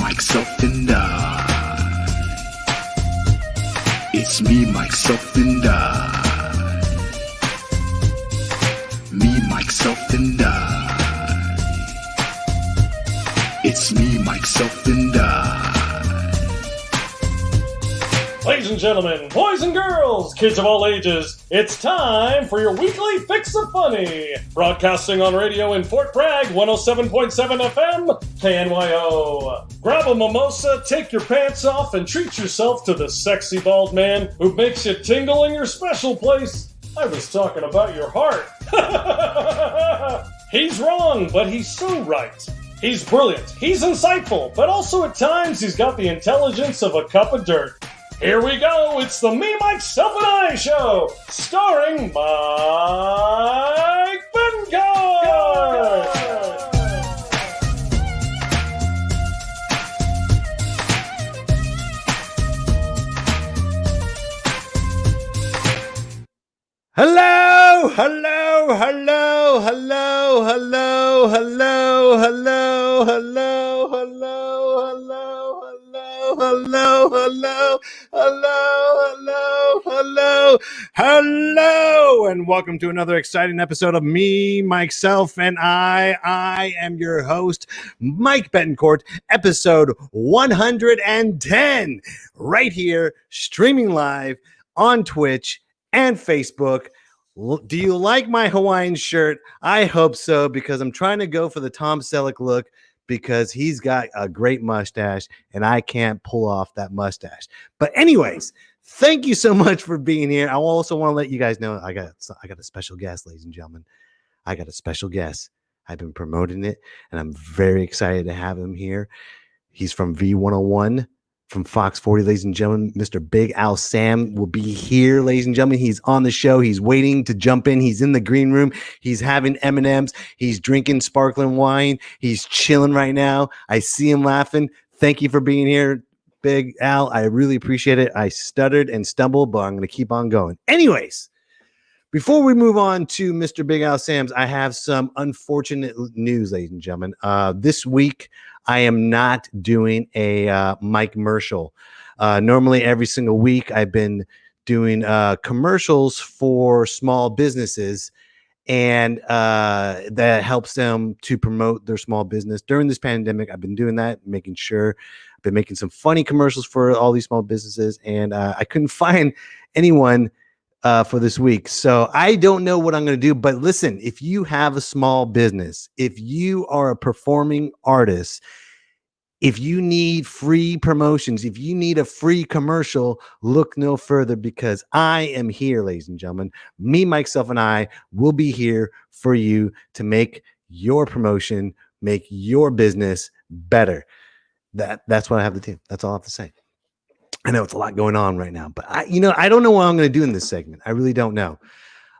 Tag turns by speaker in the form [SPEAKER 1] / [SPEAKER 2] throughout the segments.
[SPEAKER 1] Mikeself and I. It's me, Mikeself and I. Me, Mikeself and I. It's me, Mikeself and I.
[SPEAKER 2] Ladies and gentlemen, boys and girls, kids of all ages, it's time for your weekly Fix of Funny. Broadcasting on radio in Fort Bragg, 107.7 FM, KNYO. Grab a mimosa, take your pants off, and treat yourself to the sexy bald man who makes you tingle in your special place. I was talking about your heart. He's wrong, but he's so right. He's brilliant, he's insightful, but also at times he's got the intelligence of a cup of dirt. Here we go, it's the Me, Mikeself and I show, starring Mike Betancourt!
[SPEAKER 3] Hello, hello, hello, hello, hello, hello, hello, hello, hello, hello, hello, hello, and welcome to another exciting episode of Me, Myself, and I. I am your host, Mike Betancourt, episode 110, right here, streaming live on Twitch and Facebook. Do you like my Hawaiian shirt? I hope so, because I'm trying to go for the Tom Selleck look, because he's got a great mustache and I can't pull off that mustache. But anyways, thank you so much for being here. I also want to let you guys know I got a special guest, ladies and gentlemen. I got a special guest. I've been promoting it and I'm very excited to have him here. He's from V101. From Fox 40, ladies and gentlemen, Mr. Big Al Sam will be here, ladies and gentlemen. He's on the show. He's waiting to jump in. He's in the green room. He's having M&Ms. He's drinking sparkling wine. He's chilling right now. I see him laughing. Thank you for being here, Big Al. I really appreciate it. I stuttered and stumbled, but I'm going to keep on going. Anyways, before we move on to Mr. Big Al Sam's, I have some unfortunate news, ladies and gentlemen. This week, I am not doing a Mike commercial. Normally, every single week, I've been doing commercials for small businesses, and that helps them to promote their small business. During this pandemic, I've been doing that, making sure I've been making some funny commercials for all these small businesses, and I couldn't find anyone for this week. So I don't know what I'm going to do, but listen, if you have a small business, if you are a performing artist, if you need free promotions, if you need a free commercial, look no further, because I am here, ladies and gentlemen. Me, Mikeself, and I will be here for you to make your promotion, make your business better. That's what I have to do. That's all I have to say. I know it's a lot going on right now, but I don't know what I'm going to do in this segment. I really don't know.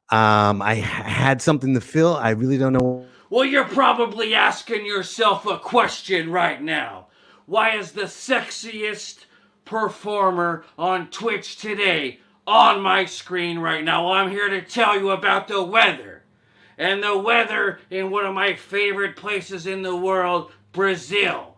[SPEAKER 3] I had something to fill. I really don't know.
[SPEAKER 4] Well, you're probably asking yourself a question right now. Why is the sexiest performer on Twitch today on my screen right now? Well, I'm here to tell you about the weather. And the weather in one of my favorite places in the world, Brazil.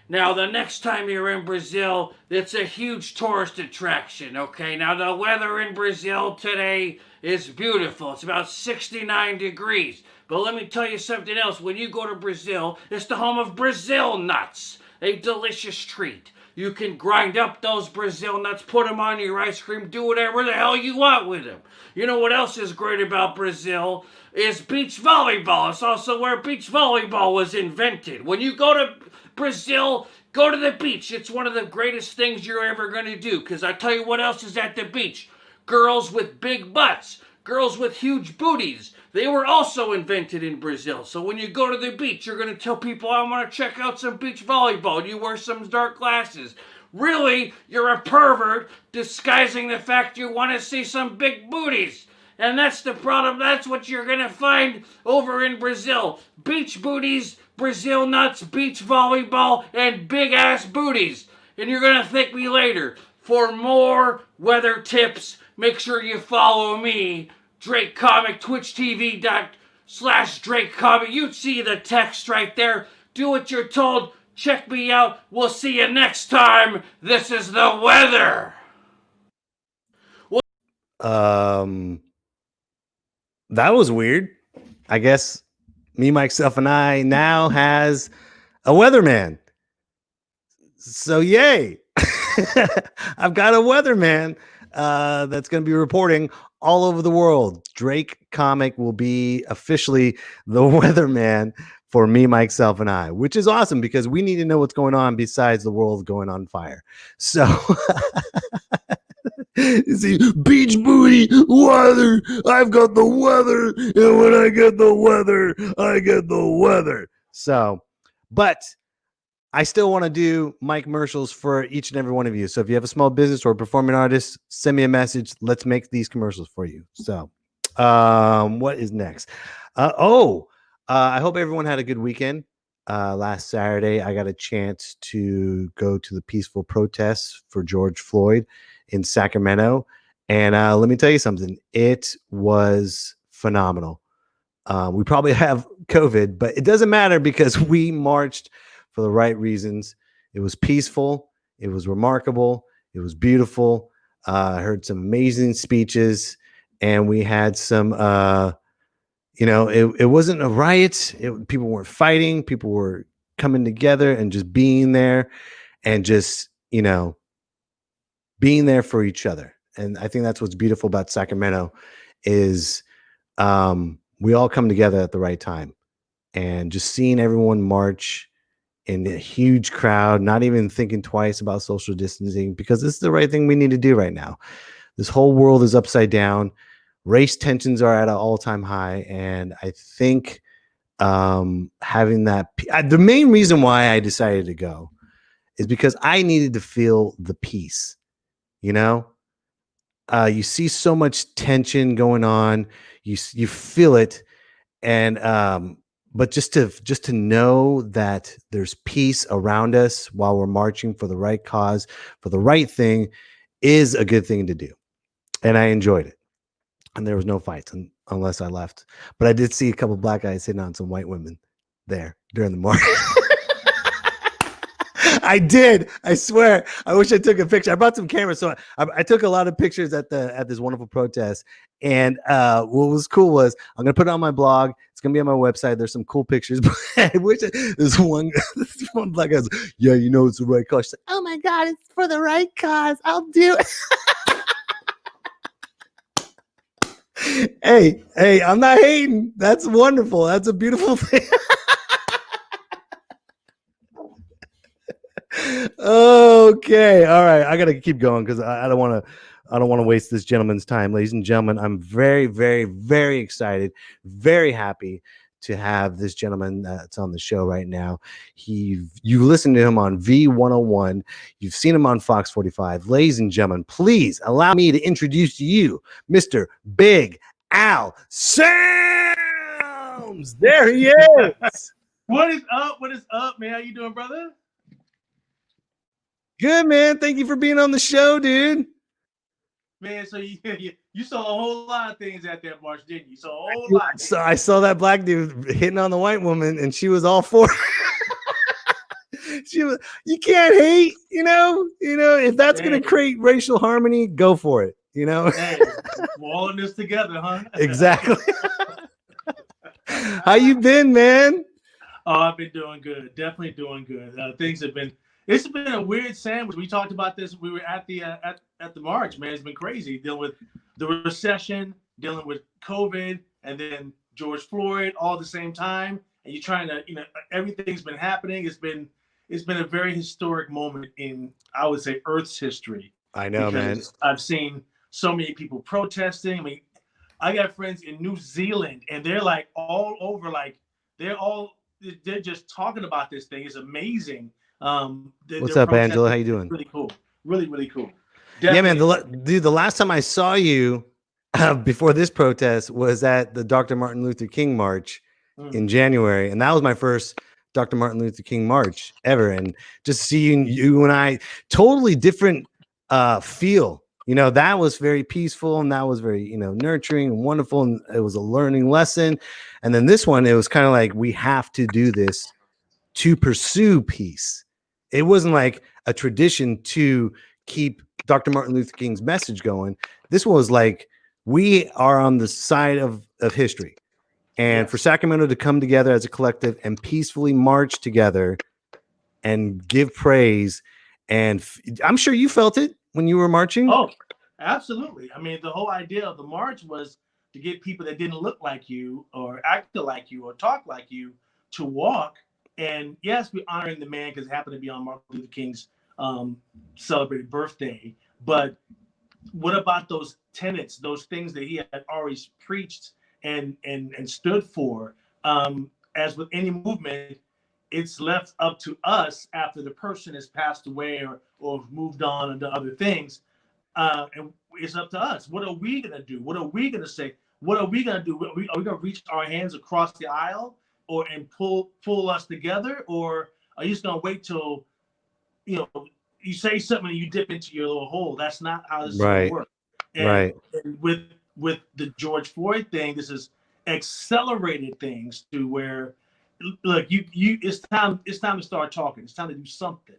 [SPEAKER 4] Now, the next time you're in Brazil, it's a huge tourist attraction, okay? Now, the weather in Brazil today is beautiful. It's about 69 degrees. But let me tell you something else. When you go to Brazil, it's the home of Brazil nuts, a delicious treat. You can grind up those Brazil nuts, put them on your ice cream, do whatever the hell you want with them. You know what else is great about Brazil? Is beach volleyball. It's also where beach volleyball was invented. When you go to Brazil, go to the beach. It's one of the greatest things you're ever going to do, because I tell you what else is at the beach. Girls with big butts, girls with huge booties. They were also invented in Brazil. So when you go to the beach, you're going to tell people, I want to check out some beach volleyball. And you wear some dark glasses. Really, you're a pervert disguising the fact you want to see some big booties. And that's the problem. That's what you're going to find over in Brazil. Beach booties, Brazil nuts, beach volleyball, and big-ass booties. And you're going to thank me later. For more weather tips, make sure you follow me, Drake Comic, twitchtv.com/Drake Comic. You see the text right there. Do what you're told. Check me out. We'll see you next time. This is the weather.
[SPEAKER 3] That was weird. I guess me, myself, and I now has a weatherman. So yay. I've got a weatherman that's going to be reporting all over the world. Drake Comic will be officially the weatherman for me, myself, and I, which is awesome because we need to know what's going on besides the world going on fire. So you see, beach booty weather. I've got the weather, and when I get the weather, I get the weather. So, but I still want to do Mike commercials for each and every one of you. So if you have a small business or a performing artist, send me a message. Let's make these commercials for you. So, what is next? I hope everyone had a good weekend. Last Saturday, I got a chance to go to the peaceful protests for George Floyd in Sacramento. And let me tell you something. It was phenomenal. We probably have COVID, but it doesn't matter because we marched for the right reasons. It was peaceful. It was remarkable. It was beautiful. I heard some amazing speeches, and we had some, it wasn't a riot. People weren't fighting. People were coming together and just being there and just, being there for each other. And I think that's what's beautiful about Sacramento is we all come together at the right time, and just seeing everyone march in a huge crowd, not even thinking twice about social distancing, because this is the right thing we need to do right now. This whole world is upside down. Race tensions are at an all-time high. And I think having that, the main reason why I decided to go is because I needed to feel the peace. You see so much tension going on. You feel it. And, but just to know that there's peace around us while we're marching for the right cause, for the right thing, is a good thing to do. And I enjoyed it. And there was no fights unless I left. But I did see a couple of black guys hitting on some white women there during the march. I did. I swear. I wish I took a picture. I brought some cameras, so I took a lot of pictures at this wonderful protest. And what was cool was I'm gonna put it on my blog. It's gonna be on my website. There's some cool pictures. But I wish this one black guy goes, yeah, it's the right cause. She's like, oh my god, it's for the right cause. I'll do it. Hey, I'm not hating. That's wonderful. That's a beautiful thing. Okay, all right. I gotta keep going because I don't want to waste this gentleman's time, ladies and gentlemen. I'm very, very, very excited, very happy to have this gentleman that's on the show right now. You listened to him on V101. You've seen him on Fox 45. Ladies and gentlemen, please allow me to introduce to you Mr. Big Al Sams. There he is.
[SPEAKER 5] What is up? What is up, man? How you doing, brother?
[SPEAKER 3] Good, man. Thank you for being on the show, dude.
[SPEAKER 5] Man, so you saw a whole lot of things at that march, didn't you? You saw a whole lot.
[SPEAKER 3] So I saw that black dude hitting on the white woman, and she was all for it. You can't hate, if that's going to create racial harmony, go for it, Hey,
[SPEAKER 5] we're all in this together, huh?
[SPEAKER 3] Exactly. How you been, man?
[SPEAKER 5] Oh, I've been doing good. Definitely doing good. It's been a weird sandwich. We talked about this. We were at the march, man. It's been crazy dealing with the recession, dealing with COVID, and then George Floyd all at the same time. And you're trying to, everything's been happening. It's been a very historic moment in, I would say, Earth's history.
[SPEAKER 3] I know, man.
[SPEAKER 5] I've seen so many people protesting. I mean, I got friends in New Zealand, and they're like all over, like they're just talking about this thing. It's amazing.
[SPEAKER 3] What's up, Angela? How you doing?
[SPEAKER 5] Really cool. Really, really cool.
[SPEAKER 3] Definitely. Yeah, man. The last time I saw you before this protest was at the Dr. Martin Luther King March in January. And that was my first Dr. Martin Luther King March ever. And just seeing you and I, totally different feel. That was very peaceful, and that was very, nurturing and wonderful. And it was a learning lesson. And then this one, it was kind of like, we have to do this to pursue peace. It wasn't like a tradition to keep Dr. Martin Luther King's message going. This was like, we are on the side of history. And for Sacramento to come together as a collective and peacefully march together and give praise. And I'm sure you felt it when you were marching.
[SPEAKER 5] Oh, absolutely. I mean, the whole idea of the march was to get people that didn't look like you or act like you or talk like you to walk. And yes, we're honoring the man because it happened to be on Martin Luther King's celebrated birthday. But what about those tenets, those things that he had always preached and stood for? As with any movement, it's left up to us after the person has passed away or moved on and done other things. And it's up to us. What are we going to do? What are we going to say? What are we going to do? Are we going to reach our hands across the aisle and pull us together? Or are you just going to wait till, you say something and you dip into your little hole? That's not how this is going to work. And with the George Floyd thing, this is accelerated things to where, look, it's time to start talking. It's time to do something.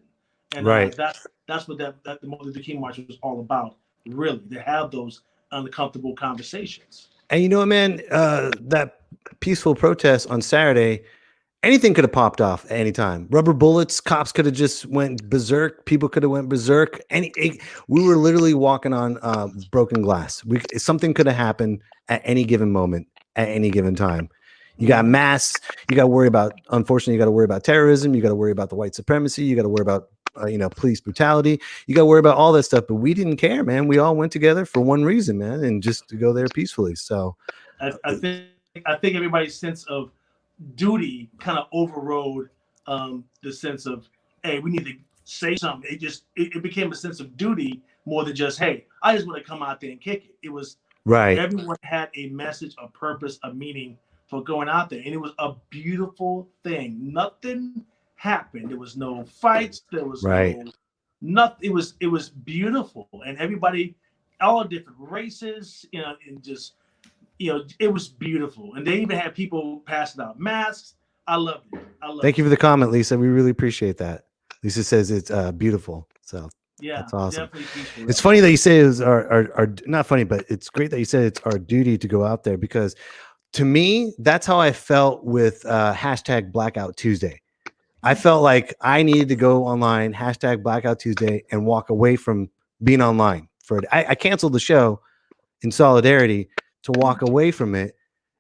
[SPEAKER 5] And that's what that the Martin Luther King March was all about, really, to have those uncomfortable conversations.
[SPEAKER 3] And you know what, man, that peaceful protest on Saturday, anything could have popped off at any time. Rubber bullets, cops could have just went berserk. People could have went berserk. We were literally walking on broken glass. Something could have happened at any given moment, at any given time. You got masks. You got to worry about, unfortunately, you got to worry about terrorism. You got to worry about the white supremacy. You got to worry about, police brutality. You got to worry about all that stuff. But we didn't care, man. We all went together for one reason, man, and just to go there peacefully. So
[SPEAKER 5] I think everybody's sense of duty kind of overrode the sense of, hey, we need to say something. It became a sense of duty more than just, hey, I just want to come out there and kick it. It was everyone had a message, a purpose, a meaning for going out there, and it was a beautiful thing. Nothing happened. There was no fights. There was no nothing. It was beautiful, and everybody, all different races, and just. It was beautiful. And they even had people passing out masks. I loved it.
[SPEAKER 3] Thank you for the comment, Lisa. We really appreciate that. Lisa says it's beautiful. So that's awesome. It's funny that you say it was our not funny, but it's great that you said it's our duty to go out there, because to me, that's how I felt with hashtag Blackout Tuesday. I felt like I needed to go online, hashtag Blackout Tuesday, and walk away from being online. I canceled the show in solidarity to walk away from it,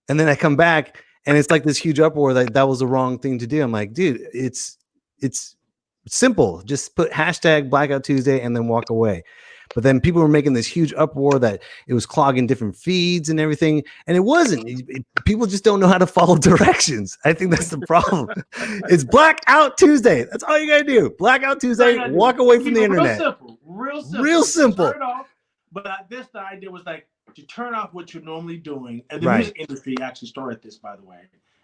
[SPEAKER 3] and then I come back and it's like this huge uproar that was the wrong thing to do. I'm like, dude, it's simple. Just put hashtag Blackout Tuesday and then walk away. But then people were making this huge uproar that it was clogging different feeds and everything, and it wasn't. People just don't know how to follow directions. I think that's the problem. It's Blackout Tuesday. That's all you gotta do. Blackout Tuesday. Walk away from the internet. Real simple.
[SPEAKER 5] Turn it off. But the idea was like, to turn off what you're normally doing, and the music industry actually started this, by the way.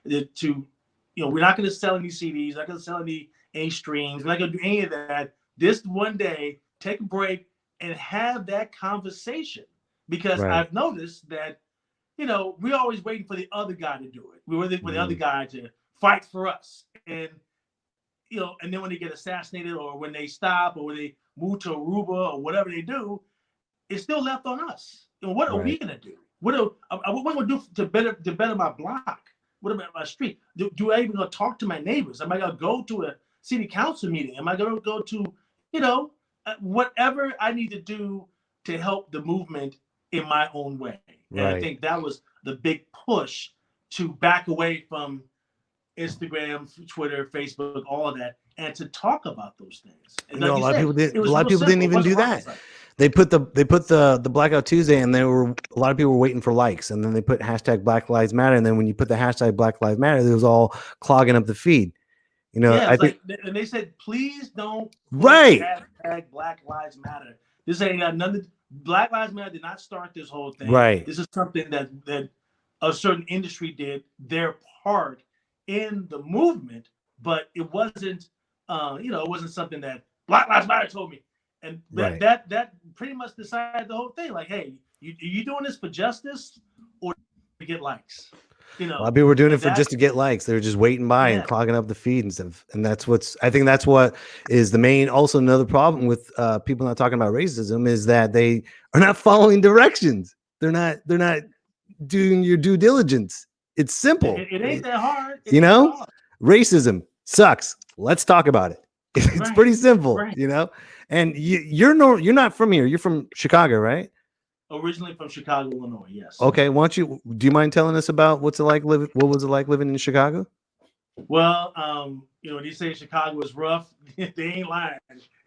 [SPEAKER 5] We're not going to sell any CDs, not going to sell any streams, we're not going to do any of that. This one day, take a break and have that conversation, because I've noticed that we're always waiting for the other guy to do it. We're waiting for the other guy to fight for us, and and then when they get assassinated, or when they stop, or when they move to Aruba, or whatever they do, it's still left on us. What are we gonna do? What am I gonna do to better my block? What about my street? Do I even gonna talk to my neighbors? Am I gonna go to a city council meeting? Am I gonna go to whatever I need to do to help the movement in my own way? And I think that was the big push to back away from Instagram, Twitter, Facebook, all of that, and to talk about those things. And
[SPEAKER 3] a lot of people didn't even do that. They put the Blackout Tuesday, and a lot of people were waiting for likes, and then they put hashtag Black Lives Matter, and then when you put the hashtag Black Lives Matter, it was all clogging up the feed. I think,
[SPEAKER 5] and they said, please don't
[SPEAKER 3] hashtag
[SPEAKER 5] Black Lives Matter. This ain't got nothing. Black Lives Matter did not start this whole thing. This is something that a certain industry did their part in the movement, but it wasn't it wasn't something that Black Lives Matter told me. And that pretty much decided the whole thing. Like, hey, you doing this for justice or to get likes? You
[SPEAKER 3] A lot
[SPEAKER 5] know,
[SPEAKER 3] of people were doing it
[SPEAKER 5] and
[SPEAKER 3] for just to get likes. They were just waiting by and
[SPEAKER 5] yeah,
[SPEAKER 3] clogging up the feed and stuff. And I think that's what is the main. Also, another problem with people not talking about racism is that they are not following directions. They're not doing your due diligence. It's simple.
[SPEAKER 5] it ain't that hard. It
[SPEAKER 3] You
[SPEAKER 5] ain't that
[SPEAKER 3] know,
[SPEAKER 5] hard.
[SPEAKER 3] racism sucks. Let's talk about it. It's
[SPEAKER 5] Right,
[SPEAKER 3] pretty simple,
[SPEAKER 5] right.
[SPEAKER 3] you know. And you're you're not from here. You're from Chicago, right?
[SPEAKER 5] Originally from Chicago, Illinois. Yes.
[SPEAKER 3] Okay. Why don't you? Do you mind telling us about what's it like living? What was it like living in Chicago?
[SPEAKER 5] Well, you know, when you say Chicago is rough, they ain't lying.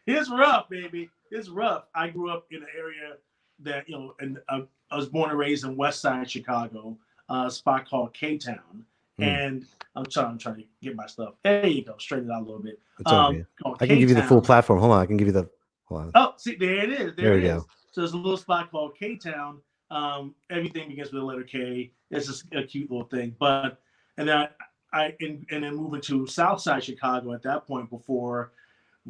[SPEAKER 5] It's rough, baby. It's rough. I grew up in an area that, you know, and I was born and raised in West Side Chicago, a spot called K-Town.
[SPEAKER 3] Mm.
[SPEAKER 5] And I'm trying to get my stuff. There you go. Straighten it out a little bit.
[SPEAKER 3] It's okay.
[SPEAKER 5] Called
[SPEAKER 3] I can give you the full
[SPEAKER 5] K-Town.
[SPEAKER 3] platform. Hold on. I can give you the. Hold on.
[SPEAKER 5] Oh, see, there it is.
[SPEAKER 3] There
[SPEAKER 5] There
[SPEAKER 3] we
[SPEAKER 5] it
[SPEAKER 3] go.
[SPEAKER 5] is. So there's a little spot called K-Town. Everything begins with the letter K. It's just a cute little thing. But and then and then moving to South Side Chicago at that point before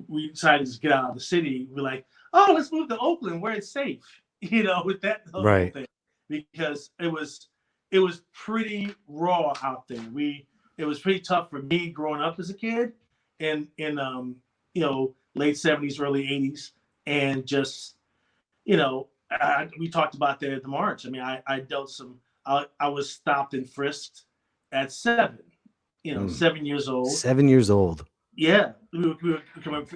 [SPEAKER 5] we decided to get out of the city, we're like, oh, let's move to Oakland where it's safe. You know, with that whole
[SPEAKER 3] Right.
[SPEAKER 5] thing. Because it was pretty raw out there. It was pretty tough for me growing up as a kid in you know, late 70s, early 80s, and just, you know, we talked about that at the march. I mean, I dealt some. I was stopped and frisked at 7. You know, 7 years old.
[SPEAKER 3] 7 years old.
[SPEAKER 5] Yeah, we were coming.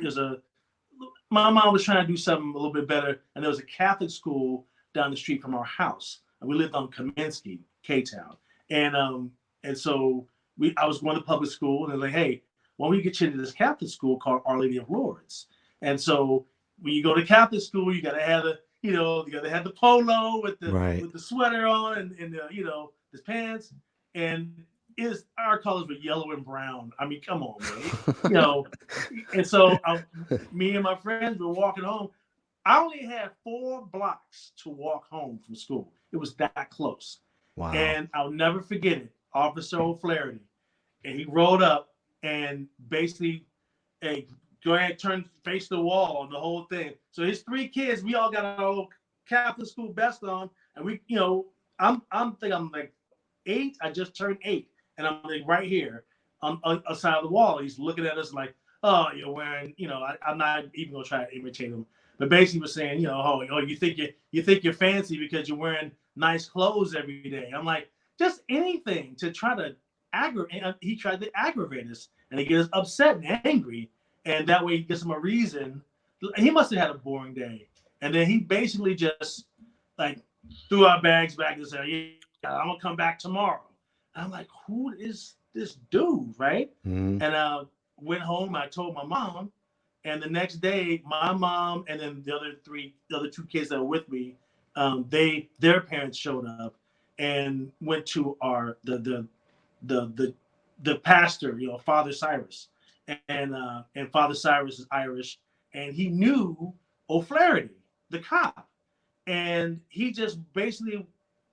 [SPEAKER 5] My mom was trying to do something a little bit better, and there was a Catholic school down the street from our house, and we lived on Kaminsky, K-Town, and so I was going to public school, and they're like, hey, why don't we get you into this Catholic school called Our Lady of Lourdes? And so when you go to Catholic school, you gotta have the polo with the sweater on and the, you know, the pants, and our colors were yellow and brown. I mean, come on, man. You know, and so me and my friends were walking home. I only had 4 blocks to walk home from school. It was that close.
[SPEAKER 3] Wow.
[SPEAKER 5] And I'll never forget it. Officer O'Flaherty, and he rolled up and basically, hey, go ahead, face the wall, and the whole thing. So his 3 kids, we all got our little Catholic school best on, and we, you know, I'm like 8. I just turned 8, and I'm like right here on side of the wall. He's looking at us like, oh, you're wearing, you know, I'm not even gonna try to imitate him, but basically was saying, you know, oh, you think you're fancy because you're wearing nice clothes every day. I'm like, just anything to try to aggravate. He tried to aggravate us, and he gets upset and angry, and that way he gives him a reason. He must have had a boring day, and then he basically just like threw our bags back and said, yeah, I'm gonna come back tomorrow. And I'm like, who is this dude, right?
[SPEAKER 3] Mm-hmm.
[SPEAKER 5] And went home. I told my mom, and the next day, my mom and then the other 2 kids that were with me, their parents showed up and went to the pastor, you know, Father Cyrus, and Father Cyrus is Irish, and he knew O'Flaherty, the cop, and he just basically,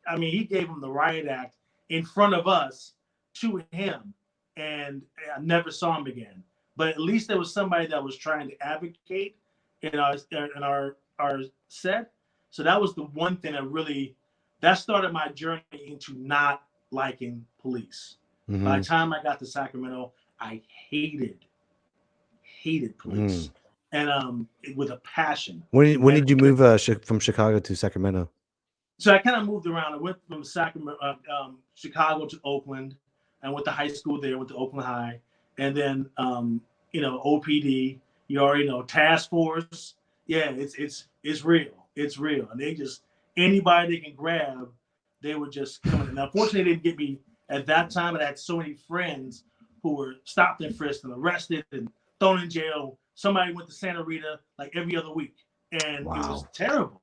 [SPEAKER 5] I mean, he gave him the riot act in front of us to him, and I never saw him again. But at least there was somebody that was trying to advocate in our set. So that was the one thing that started my journey into not liking police.
[SPEAKER 3] Mm-hmm.
[SPEAKER 5] By the time I got to Sacramento, I hated police, and with a passion.
[SPEAKER 3] When did you move from Chicago to Sacramento?
[SPEAKER 5] So I kind of moved around. I went from Chicago to Oakland, and went to high school there, went to Oakland High, and then you know, OPD. You already know, task force. Yeah, it's real. It's real, and they just anybody they can grab, they would just come in. Now, unfortunately, they didn't get me at that time. But I had so many friends who were stopped and frisked and arrested and thrown in jail. Somebody went to Santa Rita like every other week, and
[SPEAKER 3] Wow.
[SPEAKER 5] It was terrible.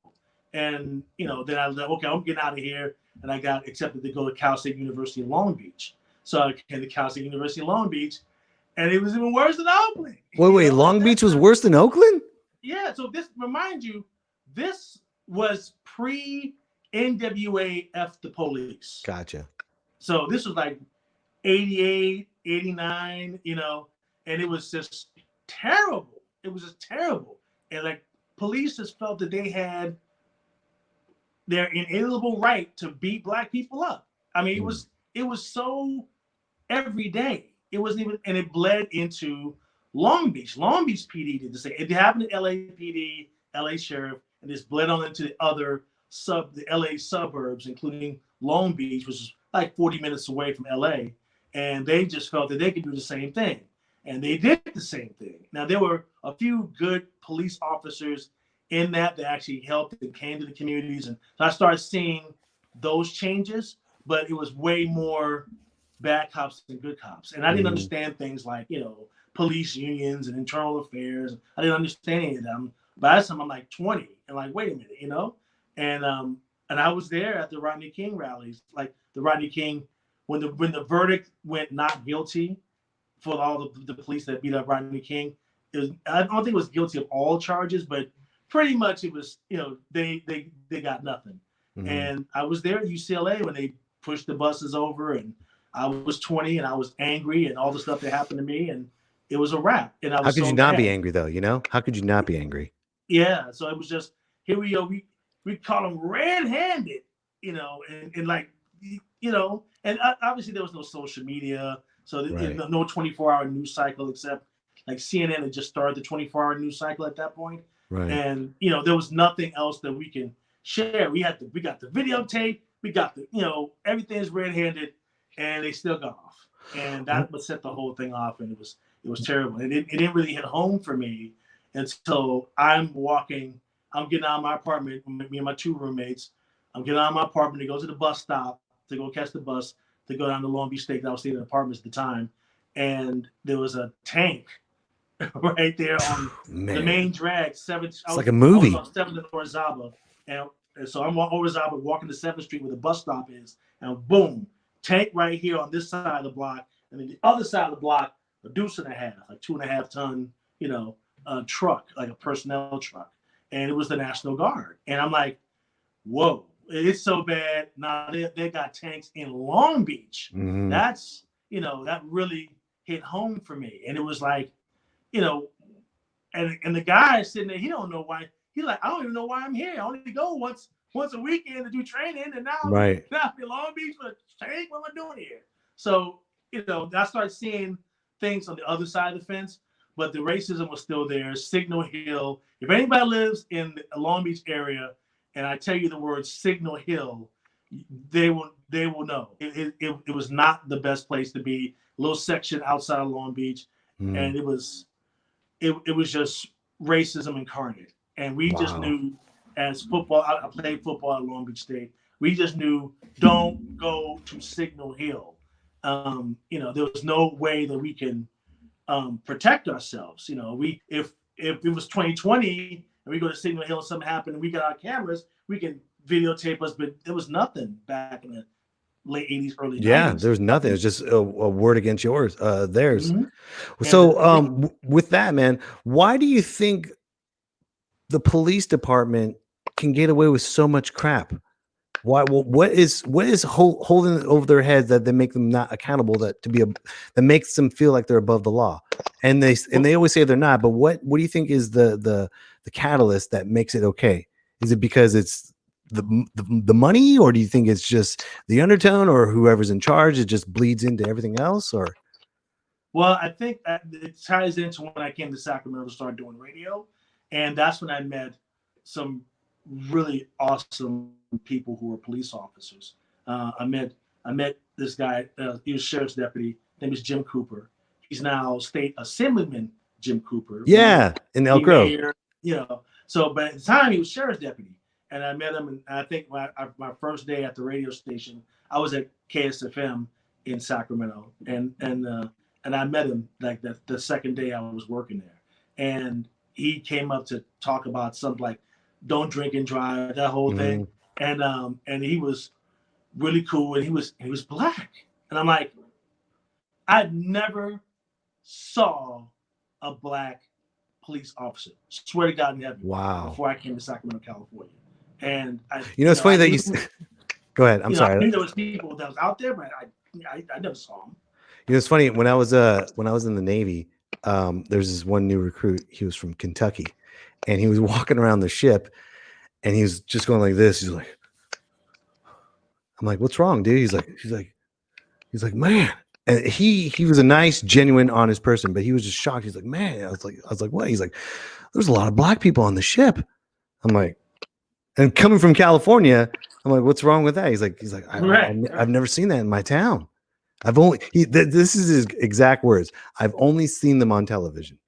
[SPEAKER 5] And you know, then I was like, okay, I'm getting out of here, and I got accepted to go to Cal State University in Long Beach. So I came to Cal State University in Long Beach, and it was even worse than Oakland.
[SPEAKER 3] Wait, Long Beach was worse than Oakland?
[SPEAKER 5] Yeah. So this, remind you, this was pre-NWA F the police.
[SPEAKER 3] Gotcha.
[SPEAKER 5] So this was like 88, 89, you know, and it was just terrible. It was just terrible. And like police just felt that they had their inalienable right to beat black people up. I mean, it was so every day. It wasn't even, and it bled into Long Beach. Long Beach PD did the same. It happened to LAPD, LA Sheriff, and it's bled on into the LA suburbs, including Long Beach, which is like 40 minutes away from LA. And they just felt that they could do the same thing. And they did the same thing. Now, there were a few good police officers in that actually helped and came to the communities. And so I started seeing those changes, but it was way more bad cops than good cops. And I didn't understand things like, police unions and internal affairs. I didn't understand any of them. By that time, I'm like 20 and like, wait a minute, And I was there at the Rodney King rallies, like the Rodney King, when the verdict went not guilty for all the police that beat up Rodney King. I don't think it was guilty of all charges, but pretty much it was, they got nothing. Mm-hmm. And I was there at UCLA when they pushed the buses over, and I was 20 and I was angry and all the stuff that happened to me, and it was a wrap. And
[SPEAKER 3] how could you not be angry though? How could you not be angry?
[SPEAKER 5] Yeah. So it was just, here we go. We caught them red-handed, and like, and obviously there was no social media. So no 24-hour news cycle, except like CNN had just started the 24-hour news cycle at that point.
[SPEAKER 3] Right.
[SPEAKER 5] And, there was nothing else that we can share. We got the videotape, we got everything's red-handed, and they still got off. And that would set the whole thing off. And it was terrible. And it didn't really hit home for me until I'm getting out of my apartment, me and my two roommates. I'm getting out of my apartment to go to the bus stop to go catch the bus to go down to Long Beach State. I was staying in apartments at the time. And there was a tank right there on the main drag. It's
[SPEAKER 3] like a movie.
[SPEAKER 5] I was on 7th and Orizaba. And so I'm on Orizaba walking to 7th Street where the bus stop is. And boom, tank right here on this side of the block. And then the other side of the block, a deuce and a half, like 2.5 ton, truck, like a personnel truck. And it was the National Guard. And I'm like, whoa, it's so bad. Now they got tanks in Long Beach. Mm-hmm. That's, that really hit home for me. And it was like, and the guy sitting there, he don't know why. He's like, I don't even know why I'm here. I only go once a weekend to do training. And now, now I'm in Long Beach for training. What am I doing here? So, I started seeing things on the other side of the fence. But the racism was still there. Signal Hill. If anybody lives in the Long Beach area, and I tell you the word Signal Hill, they will know. It was not the best place to be. A little section outside of Long Beach, and it was just racism incarnate. And we just knew, as football, I played football at Long Beach State. We just knew, don't go to Signal Hill. There was no way that we can protect ourselves. If it was 2020 and we go to Signal Hill and something happened and we got our cameras, we can videotape us, but there was nothing back in the late 80s, early 90s.
[SPEAKER 3] There was nothing. It was just a word against theirs. Mm-hmm. So with that, man, why do you think the police department can get away with so much crap? Why? Well, what is holding it over their heads that they make them not accountable? That makes them feel like they're above the law, and they always say they're not. But what do you think is the catalyst that makes it okay? Is it because it's the money, or do you think it's just the undertone, or whoever's in charge? It just bleeds into everything else, or?
[SPEAKER 5] Well, I think it ties into when I came to Sacramento to start doing radio, and that's when I met some really awesome people who were police officers. I met this guy. He was sheriff's deputy. His name is Jim Cooper. He's now state assemblyman Jim Cooper.
[SPEAKER 3] Yeah, in Elk Grove.
[SPEAKER 5] So, but at the time he was sheriff's deputy, and I met him. And I think my first day at the radio station, I was at KSFM in Sacramento, and I met him like the second day I was working there, and he came up to talk about something like don't drink and drive, that whole thing. And he was really cool, and he was black. And I'm like, I never saw a black police officer. Swear to God in heaven.
[SPEAKER 3] Wow.
[SPEAKER 5] Before I came to Sacramento, California. And
[SPEAKER 3] it's funny that you go ahead. I'm sorry.
[SPEAKER 5] I knew there was people that was out there, but I never saw them.
[SPEAKER 3] It's funny, when I was in the Navy, there's this one new recruit. He was from Kentucky, and he was walking around the ship, and he was just going like this. He's like, I'm like, what's wrong, dude? He's like, He's like, man, and he was a nice, genuine, honest person, but he was just shocked. He's like, man, I was like, what? He's like, there's a lot of black people on the ship. I'm like, and coming from California, I'm like, what's wrong with that? He's like, I've never seen that in my town. I've only this is his exact words. I've only seen them on television.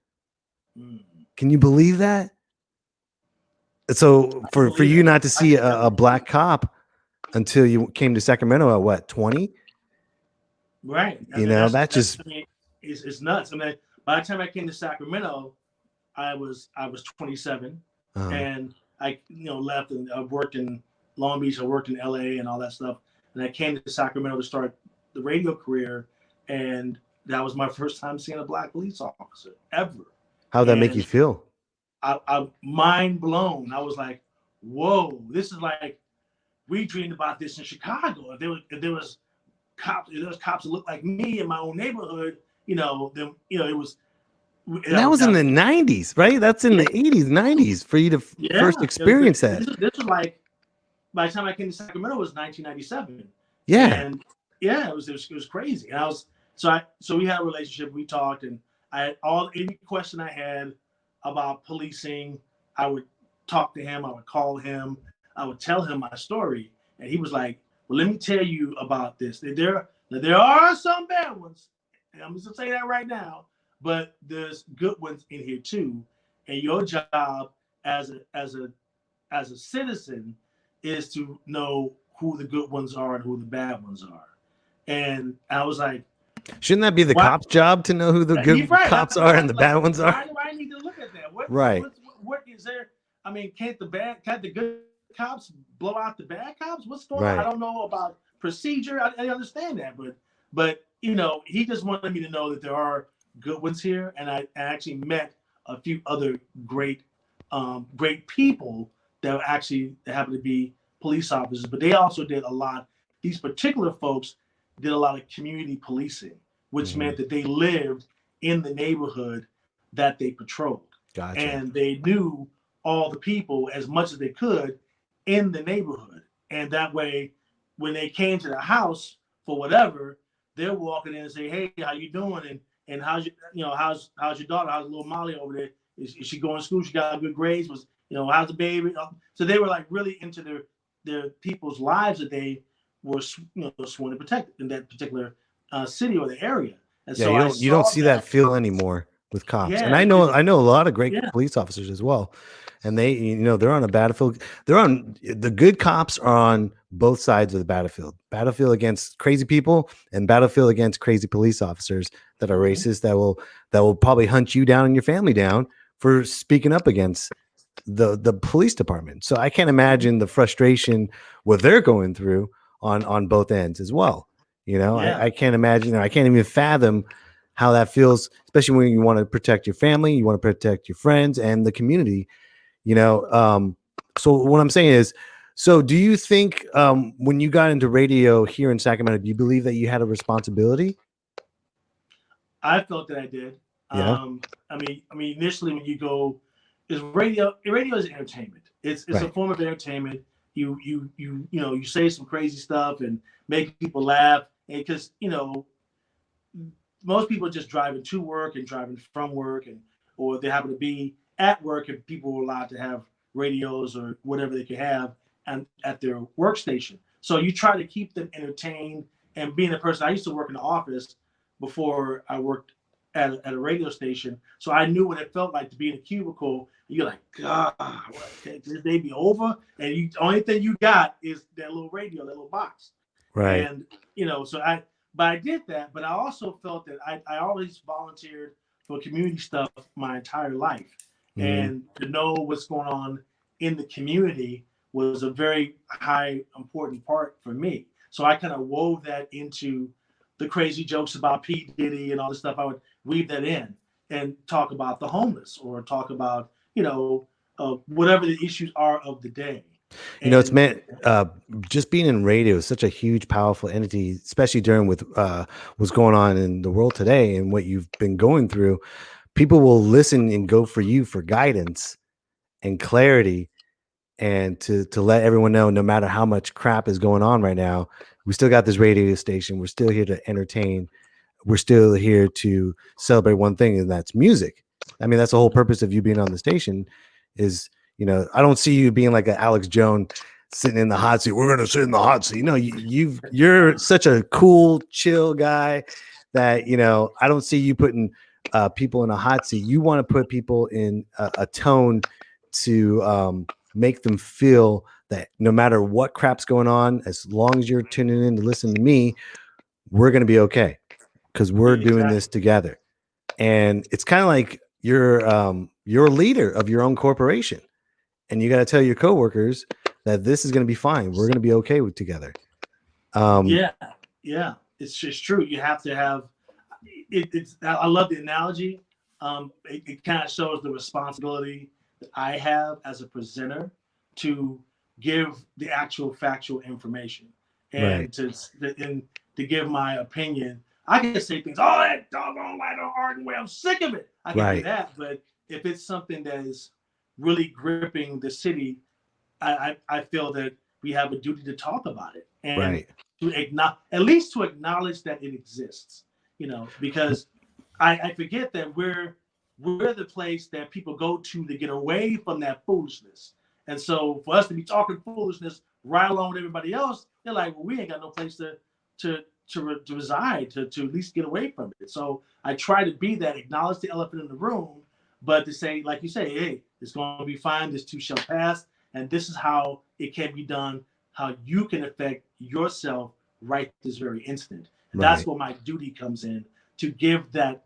[SPEAKER 3] Can you believe that? So for you not to see a black cop until you came to Sacramento at what, 20?
[SPEAKER 5] Right.
[SPEAKER 3] That's just
[SPEAKER 5] it's nuts. I mean, by the time I came to Sacramento, I was 27, and I left and I worked in Long Beach. I worked in LA and all that stuff, and I came to Sacramento to start the radio career, and that was my first time seeing a black police officer ever.
[SPEAKER 3] How'd that make you feel?
[SPEAKER 5] I'm mind blown. I was like, whoa, this is like, we dreamed about this in Chicago. If there was cops that looked like me in my own neighborhood, then it was.
[SPEAKER 3] That was in the 90s, right? That's in the 80s, 90s for you to first experience that.
[SPEAKER 5] This was like, by the time I came to Sacramento, it was 1997.
[SPEAKER 3] Yeah.
[SPEAKER 5] And yeah, it was crazy. And so we had a relationship. We talked, and I had any question I had about policing, I would talk to him. I would call him. I would tell him my story, and he was like, "Well, let me tell you about this. There are some bad ones, and I'm just gonna say that right now, but there's good ones in here too. And your job as a citizen is to know who the good ones are and who the bad ones are." And I was like,
[SPEAKER 3] shouldn't that be the cop's job to know who the good cops are and the bad ones are?
[SPEAKER 5] Why do I need to look at that? What is there? I mean, can't the good cops blow out the bad cops? What's going on? I don't know about procedure. I understand that, but he just wanted me to know that there are good ones here, and I actually met a few other great people that actually happen to be police officers, but they also did a lot. These particular folks did a lot of community policing, which meant that they lived in the neighborhood that they patrolled.
[SPEAKER 3] Gotcha.
[SPEAKER 5] And they knew all the people as much as they could in the neighborhood. And that way, when they came to the house for whatever, they're walking in and say, "Hey, how you doing? And how's your daughter? How's little Molly over there? Is she going to school? She got good grades? How's the baby?" So they were like really into their people's lives that they were sworn to protect in that particular city or the area. And so
[SPEAKER 3] you don't see that feel anymore with cops. And I know a lot of great police officers as well. And they, they're on a battlefield. The good cops are on both sides of the battlefield against crazy people and battlefield against crazy police officers that are racist, that will probably hunt you down and your family down for speaking up against the police department. So I can't imagine the frustration what they're going through on both ends as well. I can't imagine, I can't even fathom how that feels, especially when you want to protect your family, you want to protect your friends and the community. So what I'm saying is, so do you think when you got into radio here in Sacramento, do you believe that you had a responsibility?
[SPEAKER 5] I felt that I did.
[SPEAKER 3] Yeah.
[SPEAKER 5] I mean, initially when you go, is radio is entertainment. It's a form of entertainment. You say some crazy stuff and make people laugh, and because most people just driving to work and driving from work, or they happen to be at work, and people were allowed to have radios or whatever they could have and at their workstation. So you try to keep them entertained. And being a person, I used to work in the office before I worked at a radio station, so I knew what it felt like to be in a cubicle. You're like, God, can this day be over? And the only thing you got is that little radio, that little box.
[SPEAKER 3] Right.
[SPEAKER 5] And but I did that. But I also felt that I always volunteered for community stuff my entire life. And to know what's going on in the community was a very high important part for me. So I kind of wove that into the crazy jokes about P. Diddy and all this stuff. I would weave that in and talk about the homeless, or talk about, whatever the issues are of the day.
[SPEAKER 3] It's meant just being in radio is such a huge, powerful entity, especially during with what's going on in the world today and what you've been going through. People will listen and go for you for guidance and clarity, and to let everyone know, no matter how much crap is going on right now, We still got this radio station. We're still here to entertain. We're still here to celebrate one thing, and that's music. I mean, that's the whole purpose of you being on the station is, I don't see you being like an Alex Jones sitting in the hot seat. We're going to sit in the hot seat. You're such a cool, chill guy that, I don't see you putting people in a hot seat. You want to put people in a tone to make them feel that no matter what crap's going on, as long as you're tuning in to listen to me, we're going to be okay because we're doing this together. And it's kind of like you're a leader of your own corporation, and you got to tell your coworkers that this is going to be fine. We're going to be okay with together.
[SPEAKER 5] Yeah, it's just true. You have to have it. I love the analogy. It kind of shows the responsibility that I have as a presenter to give the actual factual information and to give my opinion. I can say things, oh, that doggone light on Arden way, I'm sick of it. I can do that. But if it's something that is really gripping the city, I feel that we have a duty to talk about it and to at least to acknowledge that it exists, because I forget that we're the place that people go to get away from that foolishness. And so for us to be talking foolishness right along with everybody else, they're like, well, we ain't got no place to reside, to at least get away from it. So I try to be that, acknowledge the elephant in the room, but to say, like you say, hey, it's going to be fine. This too shall pass. And this is how it can be done, how you can affect yourself right this very instant. And that's where my duty comes in, to give that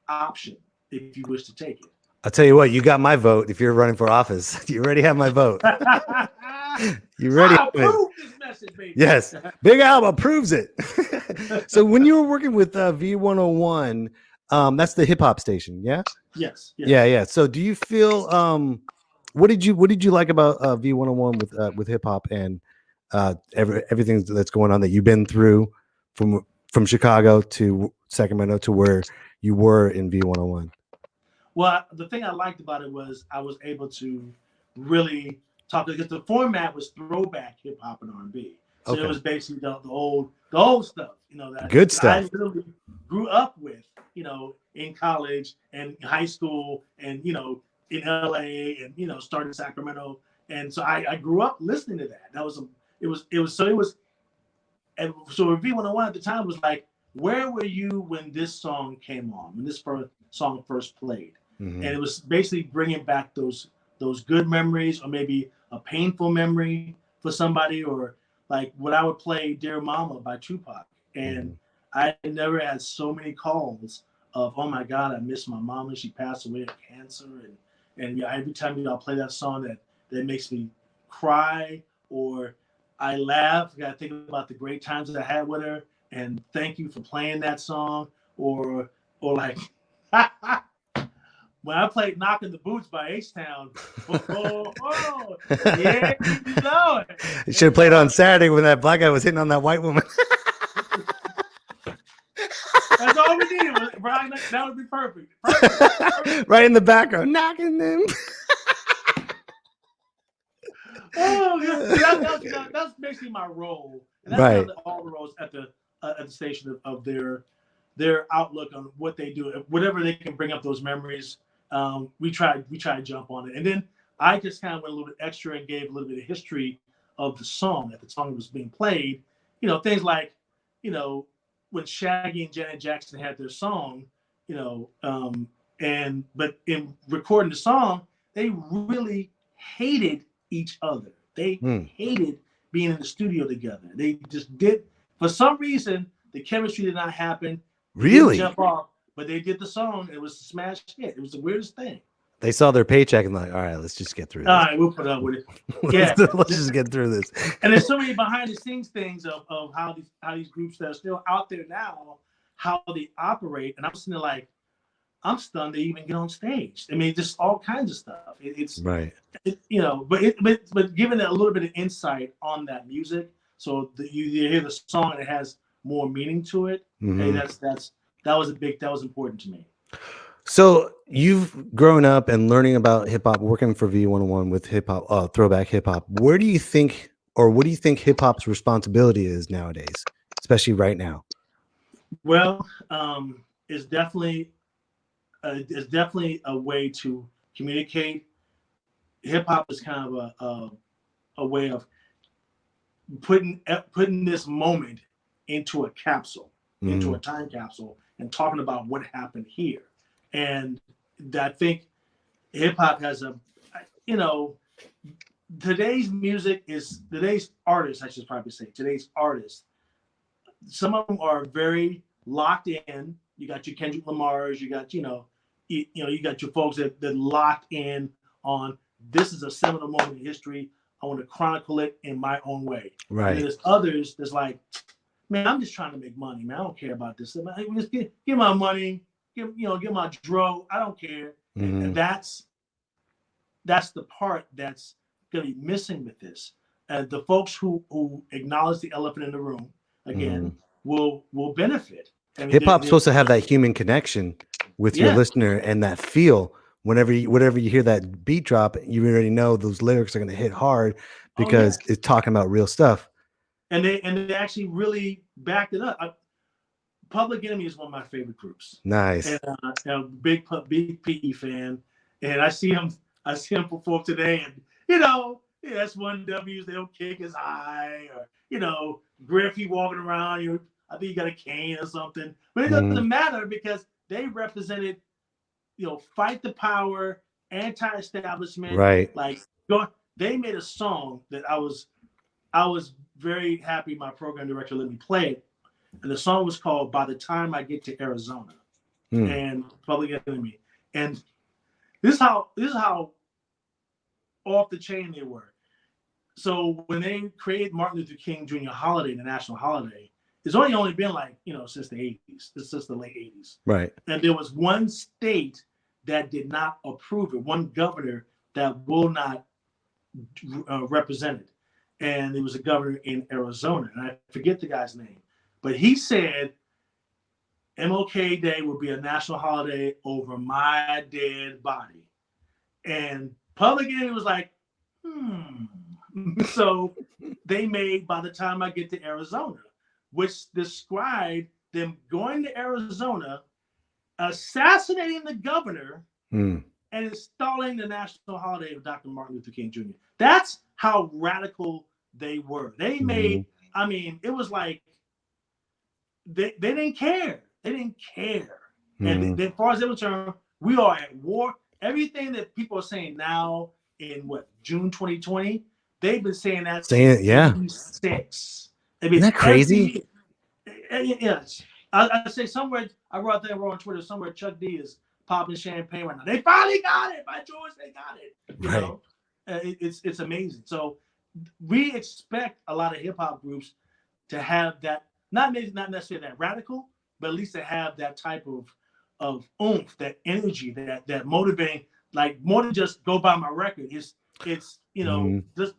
[SPEAKER 5] option if you wish to take it.
[SPEAKER 3] I'll tell you what, you got my vote if you're running for office. You already have my vote. You ready?
[SPEAKER 5] I approve this message, baby.
[SPEAKER 3] Yes. Big Al approves it. So when you were working with V101, that's the hip hop station, yeah?
[SPEAKER 5] Yes.
[SPEAKER 3] Yeah. So do you feel what did you like about V101 with hip hop and everything that's going on that you've been through from Chicago to Sacramento to where you were in V101?
[SPEAKER 5] Well, the thing I liked about it was I was able to really talk, because the format was throwback hip hop and R&B. So it was basically the old stuff, that
[SPEAKER 3] good stuff.
[SPEAKER 5] I really grew up with, in college and high school and, in LA and, started in Sacramento. And so I grew up listening to that. So V101 at the time was like, where were you when this song came on, when this song first played? Mm-hmm. And it was basically bringing back those good memories, or maybe a painful memory for somebody, or like when I would play Dear Mama by Tupac. And I never had so many calls of, oh my God, I miss my mama. She passed away of cancer. And every time y'all play that song, that makes me cry, or I laugh. I think about the great times that I had with her, and thank you for playing that song. Or like, when I played Knockin' the Boots by H-Town, yeah, you know it.
[SPEAKER 3] You should have played on Saturday when that black guy was hitting on that white woman.
[SPEAKER 5] That's all we needed. Brian, that would be perfect.
[SPEAKER 3] Right in the background, knocking them.
[SPEAKER 5] That's basically my role. And that's all the roles at the station of their outlook on what they do, whatever they can bring up those memories. We try to jump on it, and then I just kind of went a little bit extra and gave a little bit of history of the song at the time it was being played. Things like, when Shaggy and Janet Jackson had their song, but in recording the song, they really hated each other. They hated being in the studio together. They just did, for some reason, the chemistry did not happen.
[SPEAKER 3] Really?
[SPEAKER 5] Jump off, but they did the song. It was a smash hit. It was the weirdest thing.
[SPEAKER 3] They saw their paycheck and like, all right, let's just get through this.
[SPEAKER 5] All right, we'll put up with it.
[SPEAKER 3] let's just get through this.
[SPEAKER 5] And there's so many behind the scenes things of how these groups that are still out there now, how they operate. And I'm sitting there like, I'm stunned they even get on stage. I mean, just all kinds of stuff. It's right. But giving it a little bit of insight on that music, so that you hear the song and it has more meaning to it. Mm-hmm. Hey, that was important to me.
[SPEAKER 3] So you've grown up and learning about hip hop, working for V101 with hip hop, throwback hip hop. Where do you think or what do you think hip hop's responsibility is nowadays, especially right now?
[SPEAKER 5] Well, it's definitely a way to communicate. Hip hop is kind of a way of putting this moment into a capsule, into a time capsule, and talking about what happened here. And I think hip hop has today's artists, I should probably say, today's artists, some of them are very locked in. You got your Kendrick Lamars, you got you got your folks that locked in on this is a seminal moment in history. I want to chronicle it in my own way.
[SPEAKER 3] Right.
[SPEAKER 5] And there's others that's like, man, I'm just trying to make money, man. I don't care about this. Just give my money, give my dro. I don't care. And that's the part that's going to be missing with this. And the folks who acknowledge the elephant in the room again will benefit. I mean,
[SPEAKER 3] hip hop's supposed to have that human connection with your listener and that feel. Whenever you hear that beat drop, you already know those lyrics are going to hit hard because it's talking about real stuff. And
[SPEAKER 5] they actually really backed it up. Public Enemy is one of my favorite groups.
[SPEAKER 3] Nice.
[SPEAKER 5] And I'm a big PE fan, and I see him perform today, and S1Ws, they'll kick his eye, or Griffey walking around, I think he got a cane or something, but it doesn't matter because they represented, fight the power, anti-establishment.
[SPEAKER 3] Right.
[SPEAKER 5] They made a song that I was very happy my program director let me play it. And the song was called By the Time I Get to Arizona and Public Enemy. And this is how off the chain they were. So when they created Martin Luther King Jr. holiday, the national holiday, it's only been since the 80s. It's since the late 80s.
[SPEAKER 3] Right.
[SPEAKER 5] And there was one state that did not approve it, one governor that will not represent it. And it was a governor in Arizona. And I forget the guy's name. But he said MLK Day will be a national holiday over my dead body. And Public Enemy was like, So they made By the Time I Get to Arizona, which described them going to Arizona, assassinating the governor, and installing the national holiday of Dr. Martin Luther King Jr. That's how radical they were. They made, it was like, they didn't care. They didn't care. And as far as they were concerned, we are at war. Everything that people are saying now in June 2020, they've been saying that since.
[SPEAKER 3] Isn't that crazy?
[SPEAKER 5] Yes. I say somewhere, I wrote that on Twitter, somewhere Chuck D is popping champagne right now. They finally got it. By George, they got it. It's amazing. So we expect a lot of hip hop groups to have that, not necessarily that radical, but at least to have that type of oomph, that energy, that motivating, like more than just go buy my record. It's just